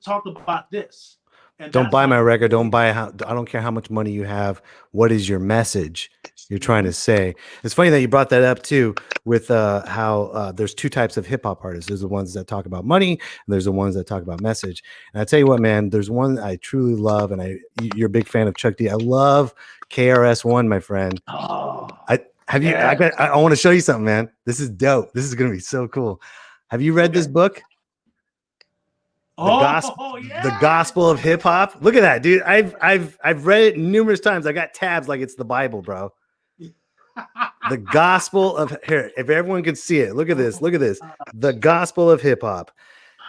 [SPEAKER 5] talk about this. And
[SPEAKER 3] don't buy my record. Don't buy I don't care how much money you have. What is your message you're trying to say? It's funny that you brought that up too, with how there's two types of hip hop artists. There's the ones that talk about money, and there's the ones that talk about message. And I tell you what, man, there's one I truly love, and you're a big fan of Chuck D. I love KRS-One, my friend.
[SPEAKER 5] Oh,
[SPEAKER 3] I want to show you something, man. This is dope. This is gonna be so cool. Have you read this book? The Gospel of Hip Hop. Look at that, dude. I've read it numerous times. I got tabs like it's the Bible, bro. The Gospel of here. If everyone can see it, look at this. Look at this. The Gospel of Hip Hop.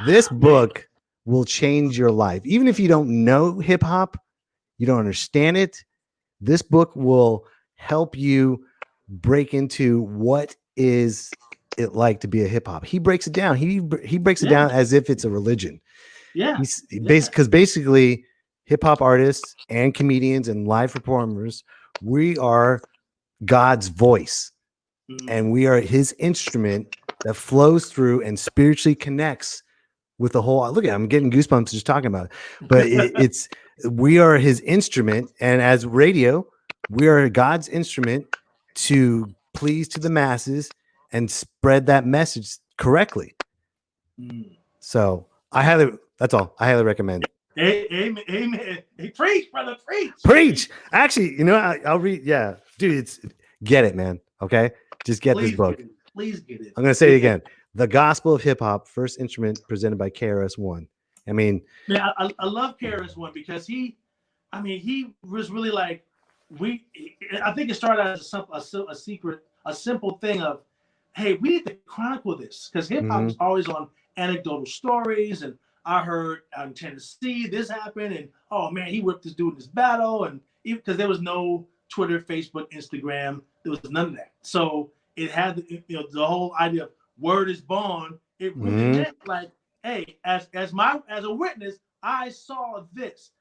[SPEAKER 3] This book will change your life. Even if you don't know hip hop, you don't understand it. This book will help you break into what is it like to be a hip hop. He breaks it down. He breaks it down as if it's a religion.
[SPEAKER 5] Yeah.
[SPEAKER 3] Because basically hip hop artists and comedians and live performers, we are God's voice, and we are his instrument that flows through and spiritually connects with the whole. Look at, I'm getting goosebumps just talking about it, but we are his instrument. And as radio, we are God's instrument to please to the masses and spread that message correctly. So that's all. I highly recommend.
[SPEAKER 5] Amen. Amen. Hey, preach, brother, preach.
[SPEAKER 3] Preach. Actually, I'll read. Yeah, dude, get it, man. Okay, just get this book.
[SPEAKER 5] Please get it.
[SPEAKER 3] I'm gonna say it again. The Gospel of Hip Hop, first instrument presented by KRS-One. I mean,
[SPEAKER 5] man, I love KRS-One because he was really like I think it started as a simple thing of, hey, we need to chronicle this because hip hop is always on anecdotal stories, and I heard out in Tennessee this happened, and oh man, he whipped this dude in this battle, and because there was no Twitter, Facebook, Instagram, there was none of that, so it had the whole idea of word is born. It really meant like, hey, as a witness, I saw this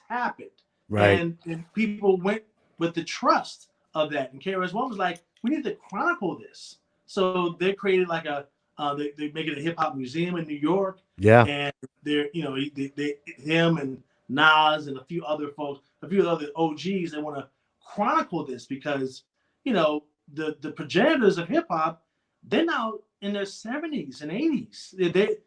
[SPEAKER 5] happened,
[SPEAKER 3] right,
[SPEAKER 5] and people went with the trust of that, and KRS-One was like, we need to chronicle this. So they created like they make it a hip hop museum in New York.
[SPEAKER 3] Yeah.
[SPEAKER 5] And they're, him and Nas and a few other OGs, they want to chronicle this because, the progenitors of hip hop, they're now in their 70s and 80s. They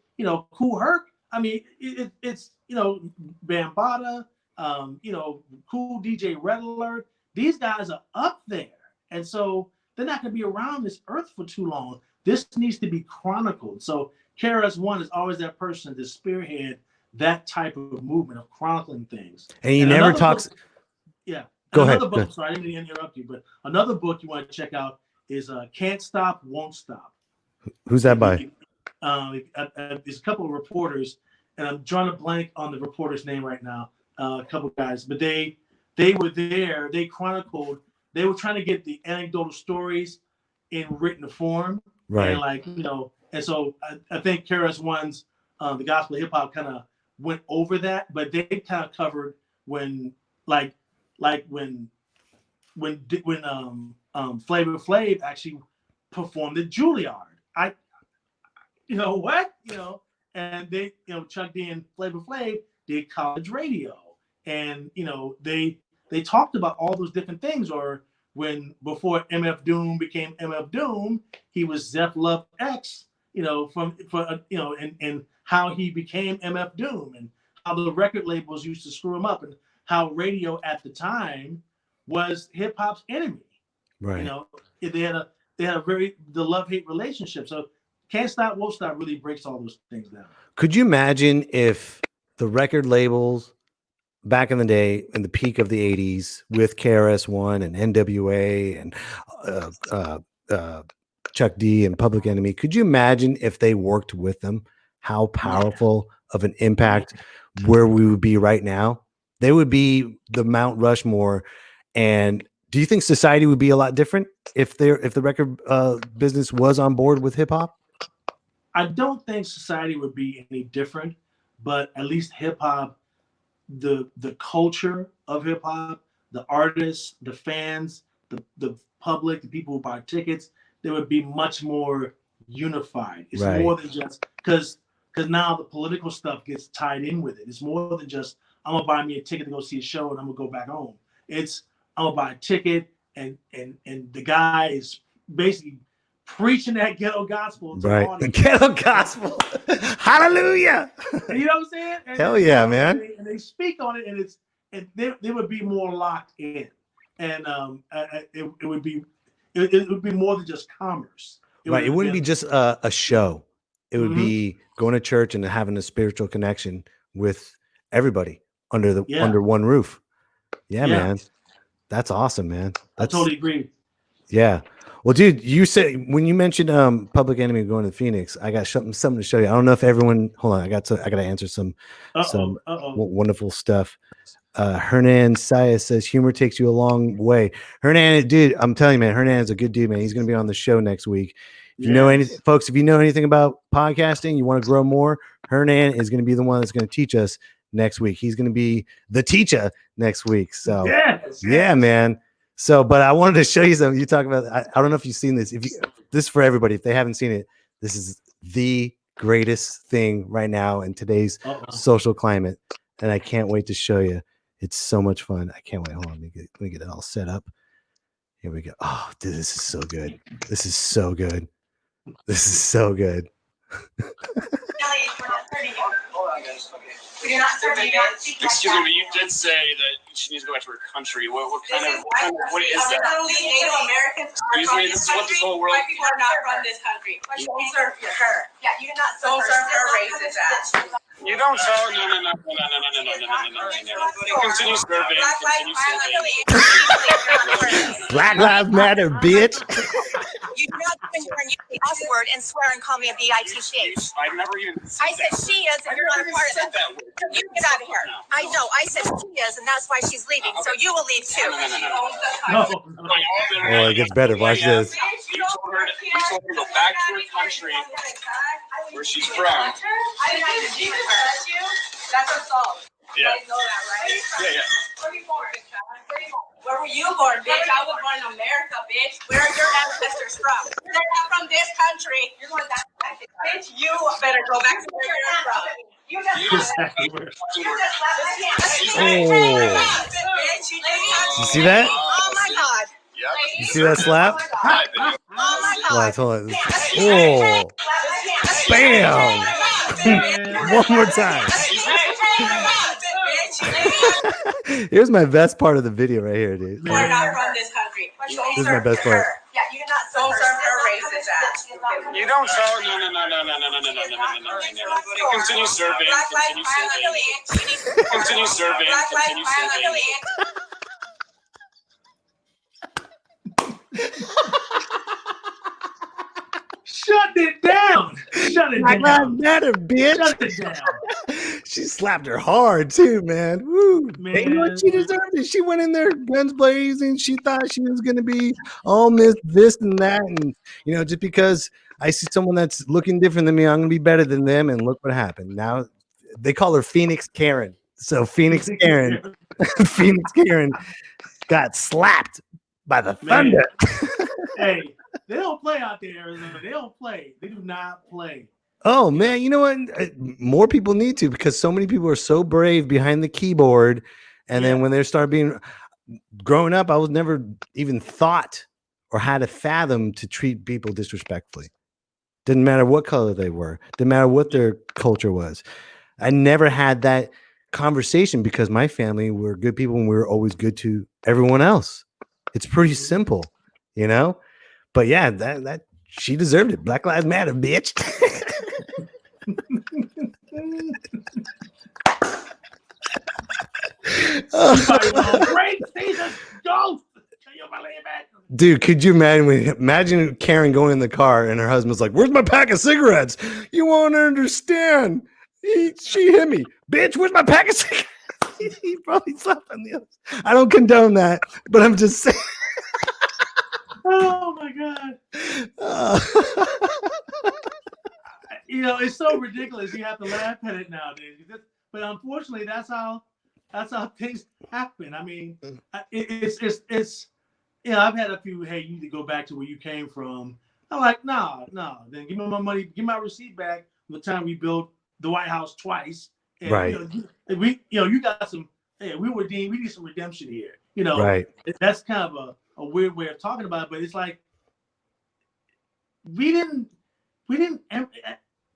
[SPEAKER 5] Kool Herc. I mean, it's Bambaataa, Cool DJ Red Alert. These guys are up there, and so they're not going to be around this earth for too long. This needs to be chronicled. So KRS-One is always that person to spearhead that type of movement of chronicling things.
[SPEAKER 3] And he never talks.
[SPEAKER 5] Yeah.
[SPEAKER 3] Go ahead.
[SPEAKER 5] Book, sorry, I didn't mean to interrupt you, but another book you want to check out is Can't Stop, Won't Stop.
[SPEAKER 3] Who's that by?
[SPEAKER 5] There's a couple of reporters, and I'm drawing a blank on the reporter's name right now. A couple of guys, but they were there. They chronicled. They were trying to get the anecdotal stories in written form,
[SPEAKER 3] right?
[SPEAKER 5] And and so I think KRS-One's The Gospel of Hip Hop kind of went over that, but they kind of covered when when Flavor Flav actually performed at Juilliard. And they Chuck D and Flavor Flav did college radio, and they talked about all those different things. Or before MF Doom became MF Doom, he was Zeph Love X, and how he became MF Doom, and how the record labels used to screw him up, and how radio at the time was hip hop's enemy.
[SPEAKER 3] Right.
[SPEAKER 5] They had the love-hate relationship. So Can't Stop, Won't Stop really breaks all those things down. Could
[SPEAKER 3] you imagine if the record labels back in the day, in the peak of the 80s, with KRS-One and NWA and Chuck D and Public Enemy, could you imagine if they worked with them, how powerful of an impact where we would be right now? They would be the Mount Rushmore. And do you think society would be a lot different if the record business was on board with hip hop?
[SPEAKER 5] I don't think society would be any different, but at least hip hop, the culture of hip hop, the artists, the fans, the public, the people who buy tickets, they would be much more unified. It's
[SPEAKER 3] right.
[SPEAKER 5] More than just because now the political stuff gets tied in with it. It's more than just, I'm gonna buy me a ticket to go see a show and I'm gonna go back home. It's, I'm gonna buy a ticket and the guy is basically preaching that ghetto gospel to
[SPEAKER 3] right. The ghetto gospel. Hallelujah.
[SPEAKER 5] And you know what I'm saying? And
[SPEAKER 3] hell yeah, man.
[SPEAKER 5] And they speak on it, and they would be more locked in. And it would be more than just commerce.
[SPEAKER 3] It wouldn't be just a show. It would be going to church and having a spiritual connection with everybody under one roof. Yeah, man. That's awesome, man.
[SPEAKER 5] I totally agree.
[SPEAKER 3] Yeah. Well, dude, you said when you mentioned Public Enemy going to Phoenix, I got something to show you. I don't know if everyone. Hold on, I got to answer some wonderful stuff. Hernan Sayas says humor takes you a long way. Hernan, dude, I'm telling you, man, Hernan's a good dude, man. He's going to be on the show next week. If you know anything, folks, if you know anything about podcasting, you want to grow more, Hernan is going to be the one that's going to teach us next week. He's going to be the teacher next week. So yeah, man. So, but I wanted to show you something. You talk about, I don't know if you've seen this. This is for everybody. If they haven't seen it, this is the greatest thing right now in today's social climate. And I can't wait to show you. It's so much fun. I can't wait. Hold on. Let me get it all set up. Here we go. Oh, dude, this is so good. This is so good. This is so good.
[SPEAKER 6] Hold on, guys. Okay. We do not serve a bitch.
[SPEAKER 7] Excuse me, but you did say that she needs to go back to her country. What is that?
[SPEAKER 6] Native Americans are
[SPEAKER 7] Excuse
[SPEAKER 6] from
[SPEAKER 7] me,
[SPEAKER 6] this
[SPEAKER 7] this is what this
[SPEAKER 6] country.
[SPEAKER 7] whole world.
[SPEAKER 6] White people are not from this country. Don't serve her. Yeah, you do not serve her racist ass.
[SPEAKER 7] You don't tell. No. Continue serving.
[SPEAKER 3] Black Lives Matter, bitch.
[SPEAKER 6] You do not even turn the S word and swear and call me a B-I-T-C-H.
[SPEAKER 7] I've never even.
[SPEAKER 6] I said she is, and you're not a part of that. You get out of here. I know. I said she is, and that's why she's leaving. So you will leave too.
[SPEAKER 5] No.
[SPEAKER 3] Oh, it gets better. Watch this.
[SPEAKER 7] You told her to go back to her country where she's from.
[SPEAKER 6] I didn't even see her. That's assault. You
[SPEAKER 7] Yeah.
[SPEAKER 6] guys know that, right?
[SPEAKER 7] Yeah.
[SPEAKER 6] Where were you born? Where were you born, bitch? I was born in America, bitch. Where are your ancestors from? They're not from this country. You're going back to Mexico. Bitch, you better go back to where you're from. You just left. You just left.
[SPEAKER 3] You see that?
[SPEAKER 6] Oh my God.
[SPEAKER 3] You see that slap?
[SPEAKER 6] Oh my God.
[SPEAKER 3] Watch, hold on. Oh, bam! One more time. Here's my best part of the video right here, dude.
[SPEAKER 6] We're not from this country.
[SPEAKER 3] This is my best part.
[SPEAKER 6] Yeah, you do not serve her racist ass.
[SPEAKER 7] You don't tell. No. Continue serving. Continue serving. Continue serving.
[SPEAKER 5] Shut it down. Shut it
[SPEAKER 3] Black Lives
[SPEAKER 5] down.
[SPEAKER 3] Matter, bitch.
[SPEAKER 5] Shut it down.
[SPEAKER 3] She slapped her hard too, man. Woo.
[SPEAKER 5] Man.
[SPEAKER 3] And you know what? She deserved it. She went in there guns blazing. She thought she was gonna be all this and that, and you know, just because I see someone that's looking different than me, I'm gonna be better than them. And look what happened. Now they call her Phoenix Karen. So Phoenix Karen, Phoenix Karen got slapped by the
[SPEAKER 5] Man.
[SPEAKER 3] thunder.
[SPEAKER 5] Hey, they don't play out there, Arizona. They don't play. They do not play.
[SPEAKER 3] Oh man, you know what? More people need to, because so many people are so brave behind the keyboard, and then when they start being growing up, I was never even thought or had a fathom to treat people disrespectfully. Didn't matter what color they were. Didn't matter what their culture was. I never had that conversation because my family were good people and we were always good to everyone else. It's pretty simple, you know. But yeah, that she deserved it. Black Lives Matter, bitch.
[SPEAKER 5] Great season. Go. Can you believe it?
[SPEAKER 3] Dude, could you imagine Karen going in the car and her husband's like, "Where's my pack of cigarettes? You won't understand. She hit me, bitch. Where's my pack of cigarettes?" He probably slapped on the other. I don't condone that, but I'm just saying.
[SPEAKER 5] Oh my God. You know, it's so ridiculous. You have to laugh at it nowadays. But unfortunately, that's how things happen. I mean, it's you know, I've had a few, hey, you need to go back to where you came from. I'm like, no, then give me my money, give my receipt back from the time we built the White House twice. And,
[SPEAKER 3] Right.
[SPEAKER 5] You got some, hey, we need some redemption here. You know,
[SPEAKER 3] Right.
[SPEAKER 5] That's kind of a weird way of talking about it, but it's like we didn't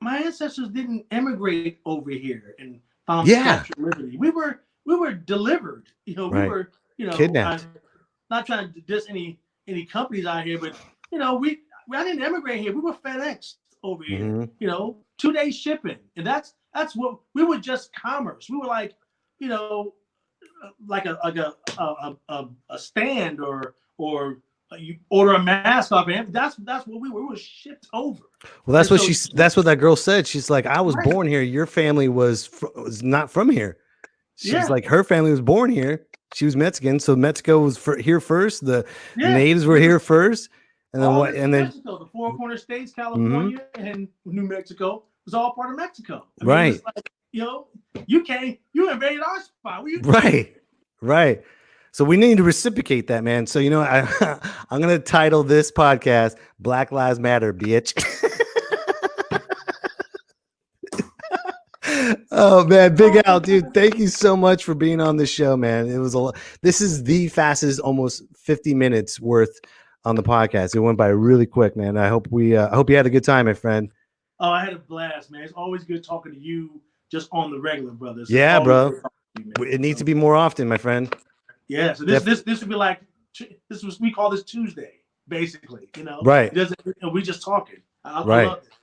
[SPEAKER 5] my ancestors didn't emigrate over here and found captured liberty. We were delivered. You know, we
[SPEAKER 3] Right.
[SPEAKER 5] were, you know,
[SPEAKER 3] Kidnapped.
[SPEAKER 5] not trying to diss any companies out here, but you know, I didn't emigrate here. We were FedEx over here.
[SPEAKER 3] Mhm.
[SPEAKER 5] You know, 2-day shipping, and that's what we were, just commerce. We were like, you know, like a stand or you order a mask off, and that's what we were shipped over.
[SPEAKER 3] Well, that's what that's what that girl said. She's like, I was born here. Your family was not from here. She's like, her family was born here. She was Mexican, so Mexico was here first. The natives were here first, and then what? And then
[SPEAKER 5] Mexico, the four corner states, California and New Mexico, was all part of Mexico. I mean,
[SPEAKER 3] right.
[SPEAKER 5] it's like, you know, you invaded our spot.
[SPEAKER 3] Right. So we need to reciprocate that, man. So, you know, I'm going to title this podcast Black Lives Matter, bitch. Oh, man. Big Al, dude. Thank you so much for being on the show, man. It was this is the fastest, almost 50 minutes worth on the podcast. It went by really quick, man. I hope you had a good time, my friend.
[SPEAKER 5] Oh, I had a blast, man. It's always good talking to you, just on the regular, brothers.
[SPEAKER 3] Yeah, bro. It needs to be more often, my friend.
[SPEAKER 5] Yeah. So this would be like we call this Tuesday, basically. You know,
[SPEAKER 3] Right.
[SPEAKER 5] It doesn't. We just talking. I
[SPEAKER 3] Right.
[SPEAKER 5] love this.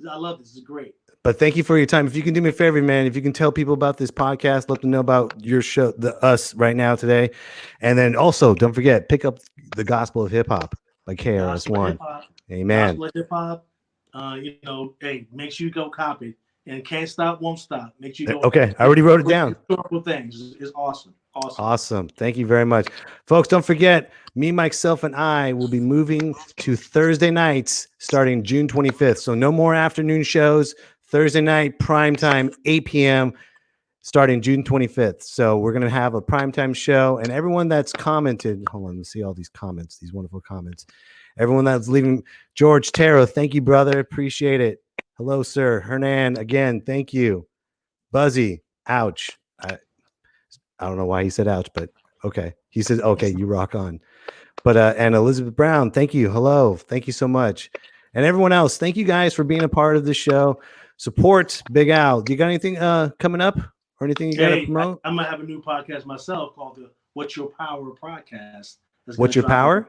[SPEAKER 5] I love this. This is great.
[SPEAKER 3] But thank you for your time. If you can do me a favor, man, if you can tell people about this podcast, let them know about your show, us right now today. And then also don't forget, pick up The Gospel of Hip Hop by KRS-One. Amen.
[SPEAKER 5] Gospel of hip hop. You know, hey, make sure you go copy it. And Can't Stop, Won't Stop. Make sure you go.
[SPEAKER 3] Okay, I already wrote it down.
[SPEAKER 5] Historical things is awesome.
[SPEAKER 3] Awesome. Thank you very much. Folks, don't forget, me, Mikeself, and I will be moving to Thursday nights starting June 25th. So no more afternoon shows. Thursday night, prime time, 8 p.m., starting June 25th. So we're going to have a primetime show. And everyone that's commented, hold on, let's see all these comments, these wonderful comments. Everyone that's leaving, George Taro, thank you, brother. Appreciate it. Hello, sir. Hernan, again, thank you. Buzzy, ouch. I don't know why he said ouch, but okay. He says, okay, you rock on. But and Elizabeth Brown, thank you. Hello. Thank you so much. And everyone else, thank you guys for being a part of the show. Support Big Al. Do you got anything coming up or anything you got to promote?
[SPEAKER 5] I'm going to have a new podcast myself called the What's Your Power podcast.
[SPEAKER 3] What's Your Power?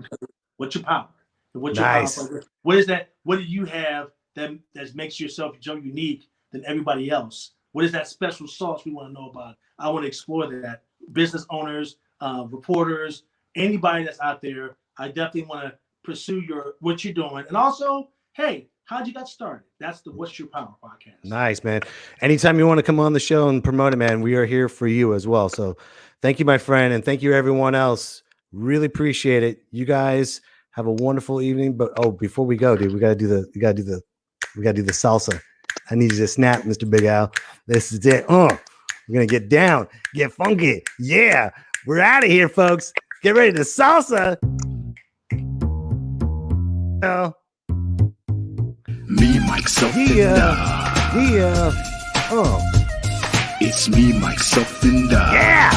[SPEAKER 5] What's Your Power? What's
[SPEAKER 3] Nice.
[SPEAKER 5] Your power? What is that? What do you have that makes yourself so unique than everybody else? What is that special sauce we want to know about? I want to explore that. Business owners, reporters, anybody that's out there, I definitely want to pursue what you're doing. And also, hey, how'd you get started? That's the What's Your Power podcast.
[SPEAKER 3] Nice, man. Anytime you want to come on the show and promote it, man, we are here for you as well. So thank you, my friend. And thank you, everyone else. Really appreciate it. You guys have a wonderful evening. But before we go, dude, we gotta do the salsa. I need you to snap, Mr. Big Al. This is it. We're gonna get down, get funky. Yeah, we're out of here, folks. Get ready to salsa. Oh.
[SPEAKER 1] Me, Mikeself, and I.
[SPEAKER 3] Yeah. Oh.
[SPEAKER 1] It's me, Mikeself, and I.
[SPEAKER 3] Yeah.